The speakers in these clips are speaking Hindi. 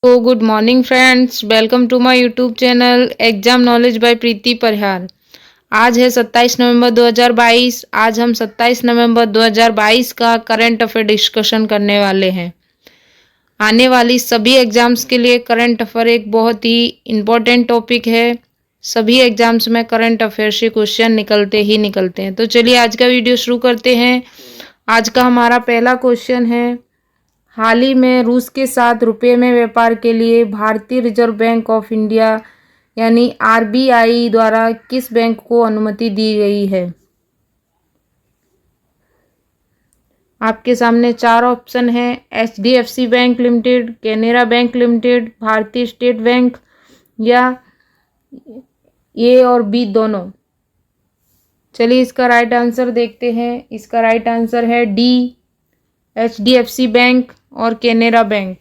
Good morning friends, welcome to my YouTube channel exam knowledge by Preeti Parihar. आज है 27 नवंबर 2022। आज हम 27 नवंबर 2022 का करंट अफेयर डिस्कशन करने वाले हैं। आने वाली सभी एग्जाम्स के लिए करंट अफेयर एक बहुत ही इम्पोर्टेंट टॉपिक है। सभी एग्जाम्स में करंट अफेयर से क्वेश्चन निकलते ही निकलते हैं। तो चलिए आज का वीडियो शुरू करते हैं। आज का हमारा पहला क्वेश्चन है, हाल ही में रूस के साथ रुपये में व्यापार के लिए भारतीय रिजर्व बैंक ऑफ इंडिया यानी आरबीआई द्वारा किस बैंक को अनुमति दी गई है? आपके सामने चार ऑप्शन हैं, HDFC bank limited, Canara bank limited, भारतीय स्टेट बैंक या ए और बी दोनों। चलिए इसका राइट आंसर देखते हैं। इसका राइट आंसर है डी, एचडीएफसी बैंक और कैनरा बैंक।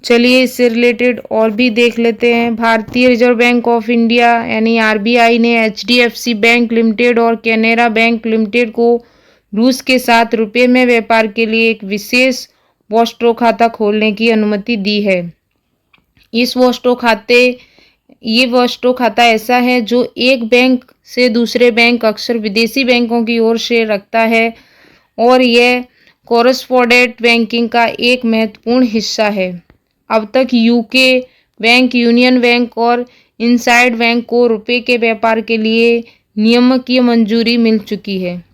चलिए इससे रिलेटेड और भी देख लेते हैं। भारतीय रिजर्व बैंक ऑफ इंडिया यानी आरबीआई ने एचडीएफसी बैंक लिमिटेड और कैनरा बैंक लिमिटेड को रूस के साथ रुपये में व्यापार के लिए एक विशेष वॉस्ट्रो खाता खोलने की अनुमति दी है। ये वॉस्ट्रो खाता ऐसा है जो एक बैंक से दूसरे बैंक, अक्सर विदेशी बैंकों की ओर से रखता है और यह कॉरेस्पॉन्डेंट बैंकिंग का एक महत्वपूर्ण हिस्सा है। अब तक यूके बैंक, यूनियन बैंक और इनसाइड बैंक को रुपये के व्यापार के लिए नियामकीय मंजूरी मिल चुकी है।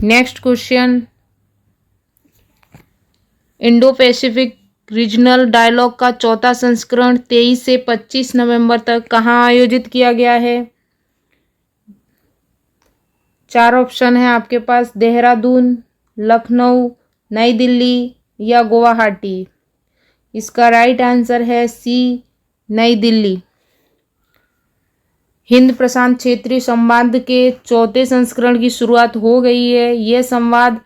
Next question, Indo Pacific regional dialogue का चौथा संस्करण 23 से 25 नवंबर तक कहाँ आयोजित किया गया है? चार ऑप्शन है आपके पास, देहरादून, लखनऊ, नई दिल्ली या गुवाहाटी। इसका राइट आंसर है सी, नई दिल्ली। हिंद प्रशांत क्षेत्रीय संवाद के चौथे संस्करण की शुरुआत हो गई है। यह संवाद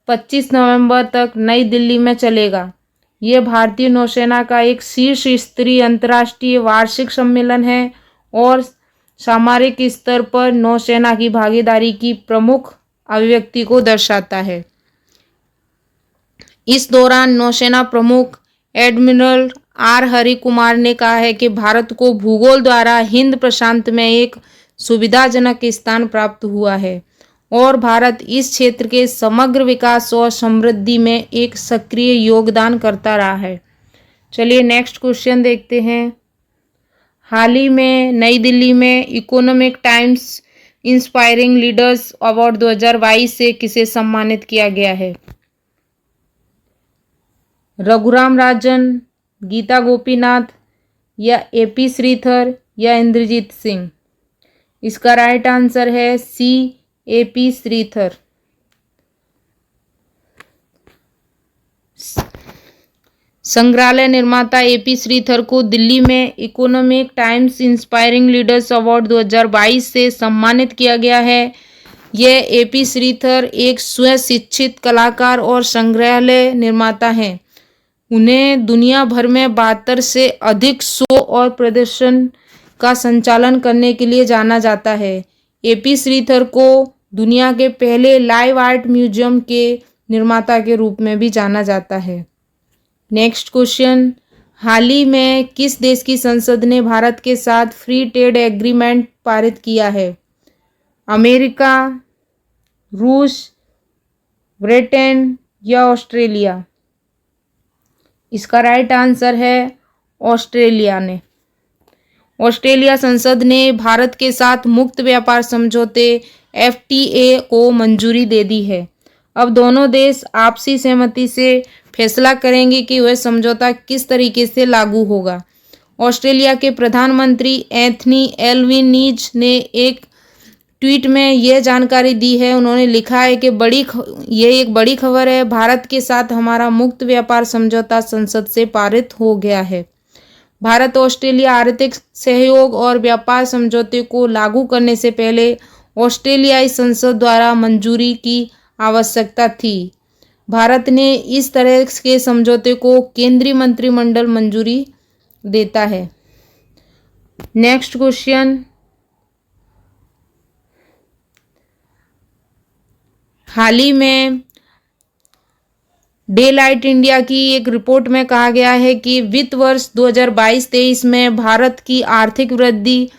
25 नवंबर तक नई दिल्ली में चलेगा। यह भारतीय नौसेना का एक शीर्ष स्तरीय अंतर्राष्ट्रीय वार्षिक सम्मेलन है और सामरिक स्तर पर नौसेना की भागीदारी की प्रमुख अभिव्यक्ति को दर्शाता है। इस दौरान नौसेना प्रमुख एडमिरल आर हरि कुमार ने कहा है कि भारत को भूगोल द्वारा हिंद प्रशांत में एक सुविधाजनक स्थान प्राप्त हुआ है और भारत इस क्षेत्र के समग्र विकास और समृद्धि में एक सक्रिय योगदान करता रहा है। चलिए नेक्स्ट क्वेश्चन देखते हैं। हाल ही में नई दिल्ली में economic times inspiring leaders award 2022 से किसे सम्मानित किया गया है? रघुराम राजन, गीता गोपीनाथ या एपी श्रीधर या इंद्रजीत सिंह। इसका राइट आंसर है सी, एपी श्रीधर। संग्रहालय निर्माता एपी श्रीधर को दिल्ली में economic times inspiring leaders award 2022 से सम्मानित किया गया है। यह एपी श्रीधर एक स्वशिक्षित कलाकार और संग्रहालय निर्माता हैं। उन्हें दुनिया भर में 72 से अधिक शो और प्रदर्शन का संचालन करने के लिए जाना जाता है। एपी श्रीधर को दुनिया के पहले लाइव आर्ट म्यूजियम के निर्माता के रूप में भी जाना जाता है। नेक्स्ट क्वेश्चन, हाल ही में किस देश की संसद ने भारत के साथ फ्री ट्रेड एग्रीमेंट पारित किया है? अमेरिका, रूस, ब्रिटेन या ऑस्ट्रेलिया। इसका राइट आंसर है ऑस्ट्रेलिया ने। ऑस्ट्रेलिया संसद ने भारत के साथ मुक्त व्यापार समझौते एफटीए को मंजूरी दे दी है। अब दोनों देश आपसी सहमति से फैसला करेंगे कि वह समझौता किस तरीके से लागू होगा। ऑस्ट्रेलिया के प्रधानमंत्री एंथनी एल्बनीज ने एक ट्वीट में यह जानकारी दी है। उन्होंने लिखा है कि ये एक बड़ी खबर है, भारत के साथ हमारा मुक्त व्यापार समझौता संसद से पारित हो गया है। भारत ऑस्ट्रेलिया आर्थिक सहयोग और व्यापार समझौते को लागू करने से पहले ऑस्ट्रेलियाई संसद द्वारा मंजूरी की आवश्यकता थी। भारत ने इस तरह के समझौते को केंद्रीय मंत्रिमंडल मंजूरी देता है। नेक्स्ट क्वेश्चन, हाल ही में डे लाइट इंडिया की एक रिपोर्ट में कहा गया है कि वित्त वर्ष 2022-23 में भारत की आर्थिक वृद्धि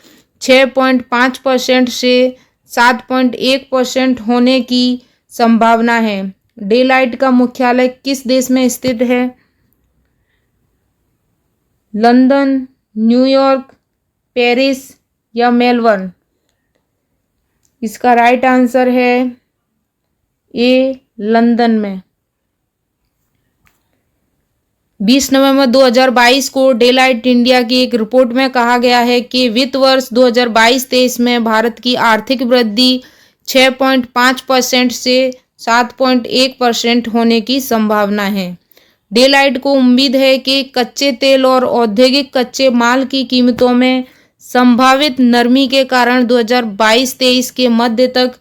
6.5% से 7.1% होने की संभावना है। डे लाइट का मुख्यालय किस देश में स्थित है? लंदन, न्यूयॉर्क, पेरिस या मेलबर्न? इसका राइट आंसर है ए, लंदन में। 20 नवंबर 2022 को डे लाइट इंडिया की एक रिपोर्ट में कहा गया है कि वित्त वर्ष 2022-23 में भारत की आर्थिक वृद्धि 6.5% से 7.1% होने की संभावना है। डे लाइट को उम्मीद है कि कच्चे तेल और औद्योगिक कच्चे माल की कीमतों में संभावित नरमी के कारण 2022-23 के मध्य तक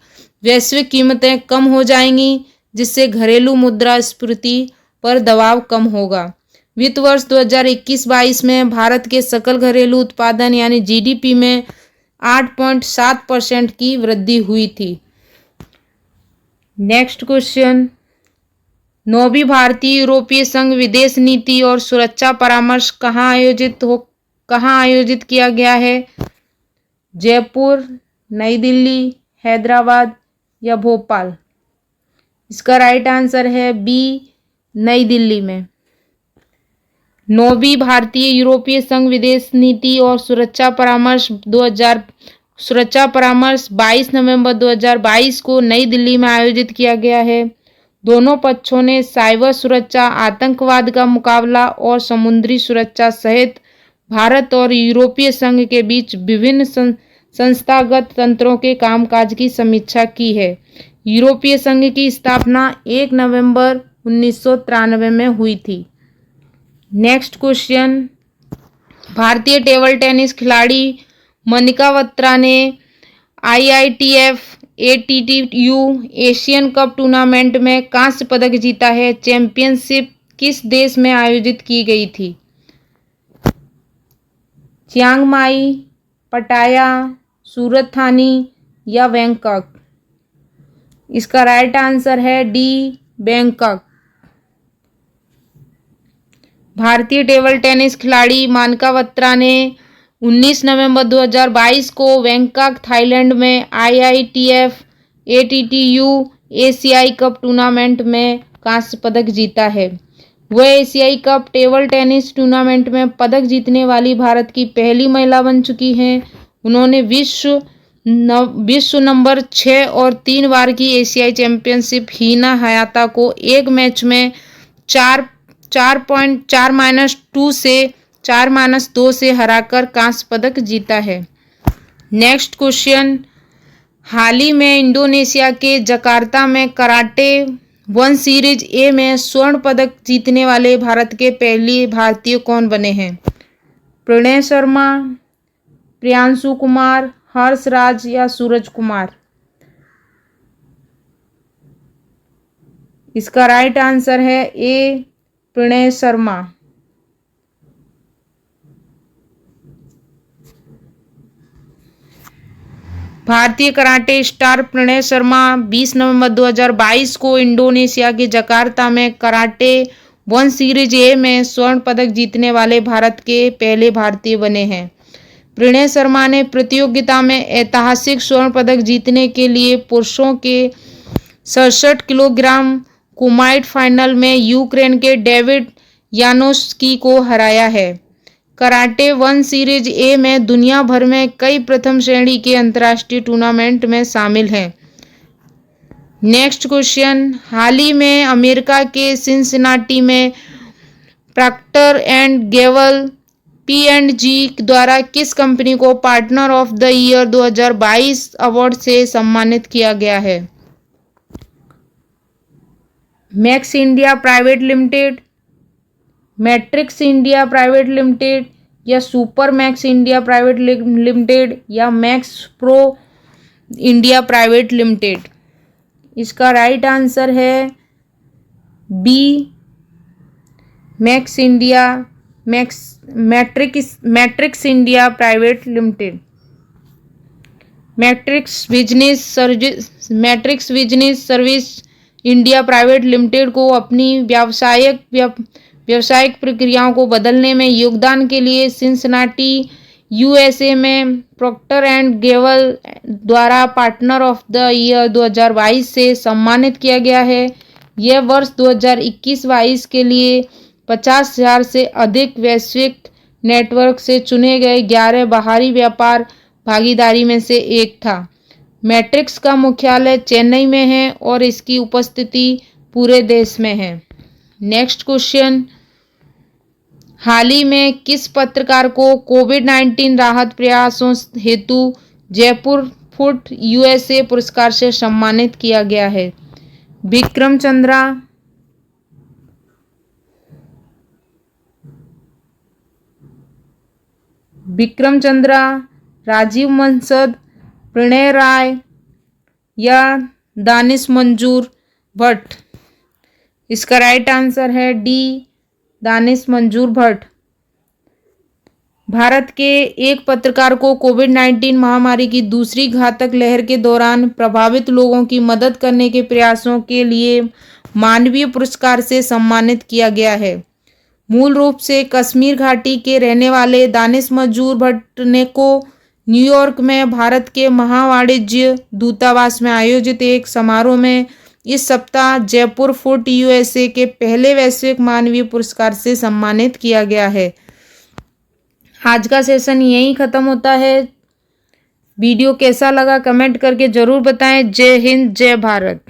वैश्विक कीमतें कम हो जाएंगी, जिससे घरेलू मुद्रास्फीति पर दबाव कम होगा। वित्त वर्ष 2021-22 में भारत के सकल घरेलू उत्पादन यानी जीडीपी में 8.7% की वृद्धि हुई थी। नेक्स्ट क्वेश्चन, 9वीं भारतीय यूरोपीय संघ विदेश नीति और सुरक्षा परामर्श कहाँ आयोजित किया गया है? जयपुर, नई दिल्ली, हैदराबाद या भोपाल? इसका राइट आंसर है बी, नई दिल्ली में। 9वीं भारतीय यूरोपीय संघ विदेश नीति और सुरक्षा परामर्श 22 नवंबर 2022 को नई दिल्ली में आयोजित किया गया है। दोनों पक्षों ने साइबर सुरक्षा, आतंकवाद का मुकाबला और समुद्री सुरक्षा सहित भारत और यूरोपीय संघ के बीच विभिन्न संस्थागत तंत्रों के कामकाज की समीक्षा की है। यूरोपीय संघ की स्थापना 1 नवंबर 1993 में हुई थी। नेक्स्ट क्वेश्चन, भारतीय टेबल टेनिस खिलाड़ी मनिका बत्रा ने IITF ATTU Asian cup tournament में कांस्य पदक जीता है। चैंपियनशिप किस देश में आयोजित की गई थी? चियांग माई, पटाया, सूरत थानी या बैंकॉक? इसका राइट आंसर है डी, बैंकॉक। भारतीय टेबल टेनिस खिलाड़ी मनिका बत्रा ने 19 नवंबर 2022 को बैंकॉक, थाईलैंड में IITF ATTU एशियाई कप टूर्नामेंट में कांस्य पदक जीता है। वह एशियाई कप टेबल टेनिस टूर्नामेंट में पदक जीतने वाली भारत की पहली महिला बन चुकी हैं। उन्होंने विश्व नंबर 6 और 3 बार की एशियाई चैंपियनशिप हिना हायाता को एक मैच में 4-2 से हराकर कांस्य पदक जीता है। नेक्स्ट क्वेश्चन, हाल ही में इंडोनेशिया के जकार्ता में कराटे 1 सीरीज ए में स्वर्ण पदक जीतने वाले भारत के पहले भारतीय कौन बने हैं? प्रणय शर्मा, प्रियांशु कुमार, हर्षराज या सूरज कुमार? इसका राइट आंसर है ए, प्रणय शर्मा। भारतीय कराटे स्टार प्रणय शर्मा 20 नवंबर 2022 को इंडोनेशिया के जकार्ता में कराटे 1 सीरीज ए में स्वर्ण पदक जीतने वाले भारत के पहले भारतीय बने हैं। प्रणय शर्मा ने प्रतियोगिता में ऐतिहासिक स्वर्ण पदक जीतने के लिए पुरुषों के 67 किलोग्राम कुमाइट फाइनल में यूक्रेन के डेविड यानोस्की को हराया है। कराटे 1 सीरीज ए में दुनिया भर में कई प्रथम श्रेणी के अंतर्राष्ट्रीय टूर्नामेंट में शामिल हैं। नेक्स्ट क्वेश्चन, हाल ही में अमेरिका के सिंसिनाटी में प्रॉक्टर एंड गैबल P&G द्वारा किस कंपनी को partner of the year 2022 award से सम्मानित किया गया है? Max India private limited, Matrix India private limited या super Max India private limited या Max Pro India private limited? इसका राइट आंसर है B, Max India Matrix India private limited. Matrix business service India private limited को अपनी व्यावसायिक प्रक्रियाओं को बदलने में योगदान के लिए सिंसिनाटी यूएसए में प्रॉक्टर एंड गैबल द्वारा पार्टनर ऑफ द ईयर 2022 से सम्मानित किया गया है। यह वर्ष 2021-22 के लिए 50,000 से अधिक वैश्विक नेटवर्क से चुने गए 11 बाहरी व्यापार भागीदारी में से एक था। मैट्रिक्स का मुख्यालय चेन्नई में है और इसकी उपस्थिति पूरे देश में है। नेक्स्ट क्वेश्चन, हाल ही में किस पत्रकार को कोविड-19 राहत प्रयासों हेतु जयपुर फूड यूएसए पुरस्कार से सम्मानित किया गया है? विक्रम चंद्रा, राजीव मनसद, प्रणय राय या दानिश मंजूर भट्ट? इसका राइट आंसर है डी, दानिश मंजूर भट्ट। भारत के एक पत्रकार को कोविड-19 महामारी की दूसरी घातक लहर के दौरान प्रभावित लोगों की मदद करने के प्रयासों के लिए मानवीय पुरस्कार से सम्मानित किया गया है। मूल रूप से कश्मीर घाटी के रहने वाले दानिश मंजूर भट्ट ने को न्यूयॉर्क में भारत के महावाणिज्य दूतावास में आयोजित एक समारोह में इस सप्ताह जयपुर फूड यूएसए के पहले वैश्विक मानवीय पुरस्कार से सम्मानित किया गया है। आज का सेशन यहीं ख़त्म होता है। वीडियो कैसा लगा कमेंट करके ज़रूर बताएं। जय हिंद, जय भारत।